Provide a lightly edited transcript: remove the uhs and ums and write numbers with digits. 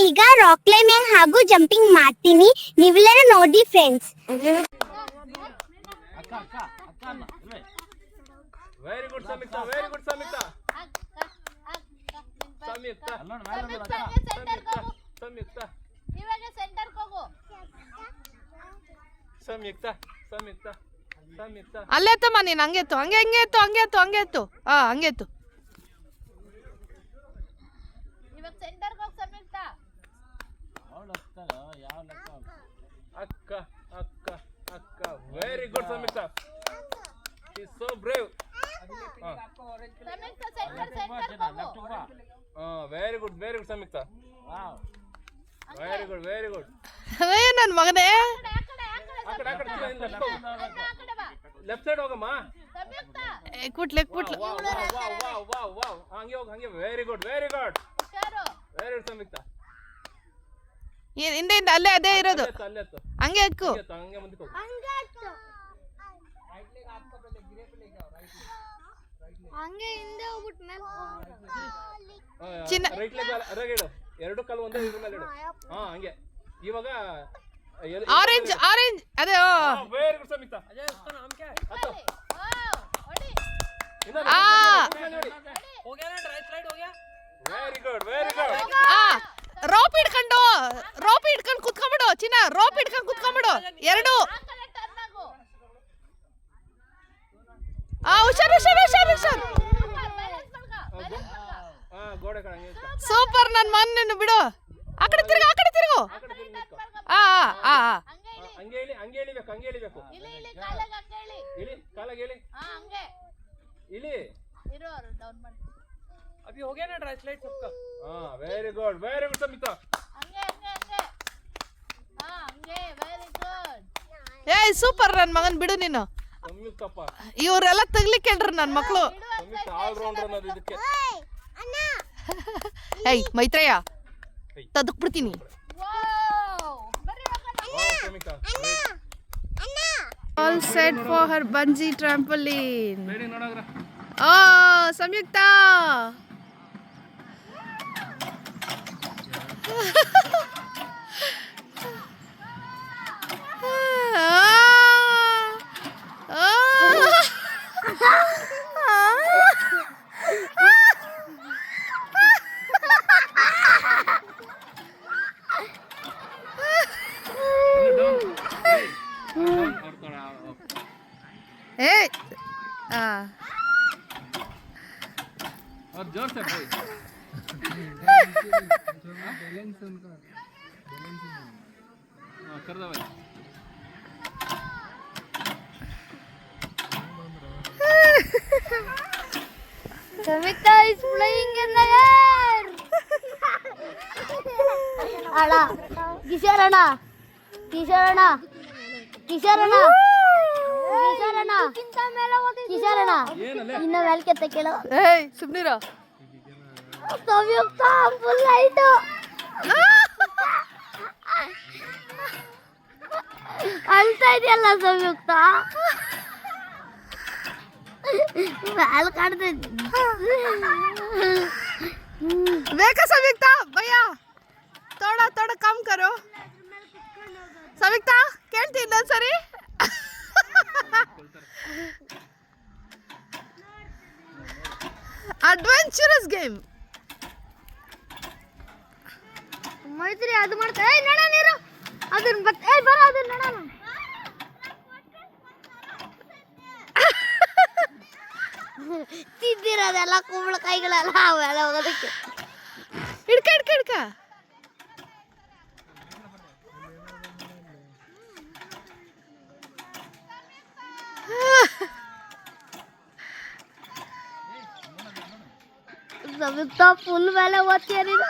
ಈಗ rock climbing ಹಾಗೂ jumping ಮಾಡ್ತೀನಿ, ನೀವೆಲ್ಲರೂ ನೋಡಿ friends. Very good Samyukta, very good ಸಂಯುಕ್ತ. ಸಂಯುಕ್ತ ಸಂಯುಕ್ತ ಇವಾಗ ಸೆಂಟರ್ ಹೋಗು. ಸಂಯುಕ್ತ ಸಂಯುಕ್ತ ಸಂಯುಕ್ತ ಅಲ್ಲೇ ಎತ್ತಮ್ಮ ನೀನು, ಹಂಗೆ ಎತ್ತು, ಹಂಗೆ ಹಂಗೆ ಎತ್ತು, ಹಂಗೆ ಎತ್ತು, ಹಂಗೆ ಎತ್ತು. ಹಂಗೆ ಎತ್ತು. ಇವಾಗ ಸೆಂಟರ್ ಹೋಗು ಸಂಯುಕ್ತ. ಅಕ್ಕ ಅಕ್ಕ ಅಕ್ಕ very good Samyukta. She is so brave. Samyukta centre ಹೋಗು. Very good Samyukta. Very good very good. ನನ್ನ ಮಗನೇ, ಆ ಕಡೆ ಲೆಫ್ಟ್ ಸೈಡ್ ಹೋಗಮ್ಮ. ಸಂಯುಕ್ತ ಕುಟ್ಲೆ ಕುಟ್ಲೆ. ವಾವ್ ಹಂಗೆ ಹೋಗಿ, ಹಂಗೆ. Very good very good very good Samyukta. ಹಿಂದೆ ಅಲ್ಲೇ ಅದೇ ಇರೋದು, ಅಲ್ಲೇ ಎತ್ತು, ಹಂಗೆ ಎಕ್ಕು. ಹಂಗೆ ಮುಂದಕ್ಕೆ ಹೋಗು. ಹಂಗೆ ಹಿಂದೆ ಹೋಗ್ಬಿಟ್ಟು ಮೇಲೆ ಚಿನ್ನ ರೈಟ್ ಲೆಗ್ ಅರಗಿಡು, ಎರಡು ಕಾಲು ಒಂದೇ ಇದ್ರ ಮೇಲೆ ಇಡು. ಹಂಗೆ. ಇವಾಗ ಆರೆಂಜ್ ಆರೆಂಜ್ ಅದೇ. Very good Samyukta. Very good very good. Rope ಹಿಡ್ಕೊಂಡು ಕುತ್ಕೊಂಡ್ಬಿಡು ಚಿನ್ನ, ರೋಪ್ ಹಿಡ್ಕೊಂಡು ಕುತ್ಕೊಂಡ್ಬಿಡು. ಎರಡು. ಹುಷಾರು ಹುಷಾರು ಹುಷಾರು ಹುಷಾರು. ಗೋಡೆ ಕಡೆ ಹಂಗೆ ಇಟ್ಕೊ. ಸೂಪರ್. ನನ್ನ ಮಣ್ಣನ್ನು ಬಿಡು. ಆ ಕಡೆ ತಿರುಗು, ಆ ಕಡೆ ತಿರುಗು. ಹಂಗೆ ಇಳಿ, ಹಂಗೆ ಇಳಿಬೇಕು, ಹಂಗೆ ಇಳಿಬೇಕು. ಇಳಿ, ಕಾಲಾಗ ಇಳಿ. ಇಳಿ. अभी हो गया ना ड्राई स्लाइड सबका. ವೆರಿ ಗುಡ್ ಸಂಯುಕ್ತ. ಏಯ್ ಸೂಪರ್. ನನ್ನ ಮಗನ್ ಬಿಡು ನೀನು. ಸಂಯುಕ್ತಪ್ಪ, ಇವರೆಲ್ಲ ತಗ್ಲಿಕ್ಕೇಳ್ರಿ ನನ್ನ ಮಕ್ಕಳು. ಸಂಯುಕ್ತ ಆಲ್ ರೌಂಡರ್ ಅನ್ನೋದು ಇದಕ್ಕೆ. ಏಯ್ ಮೈತ್ರೇಯ, ತದಕ್ ಬಿಡ್ತೀನಿ. Samyukta all set for her bungee trampoline. Ready ನೋಡೋಗ್ರ. ಸಂಯುಕ್ತ. ए और जोर से भाई. कर दो भाई. Samyukta is flying in the air. Ada, Kisharana, Kisharana, Kisharana, Kisharana, Kisharana. Inna velke tekelo. Hey, subnira. Samyukta full light. ಅಳ್ತಾ ಇದೆಯಲ್ಲ ಸಂಯುಕ್ತ. ಮ್ಯಾಲ್ ಕಾಣ್ತೈತಿ. देखा संयुक्ता भैया, थोड़ा थोड़ा कम करो. संयुक्ता ಕೇಳ್ತಿ ಇನ್ನೊಂದು ಸರಿ. Adventurous game. ಮೈತ್ರಿ ಅದು ಮಾಡ್ತಾ. ಏಯ್ ನೋಡ ನೀರು ಅದನ್ನ ಬರ ಅದನ್ನ ನೋಡೋಣ. ತಿದ್ದಿರೋದೆಲ್ಲ ಕುಂಬಳಕಾಯಿಗಳೆಲ್ಲ ಅವೆಲ್ಲ ಹೋಗೋದಕ್ಕೆ. ಹಿಡ್ಕ ಹಿಡ್ಕ ಹಿಡ್ಕ. ಸಂಯುಕ್ತ ಫುಲ್ ಮೇಲೆ ಓದ್ತೀಯಲ್ಲ.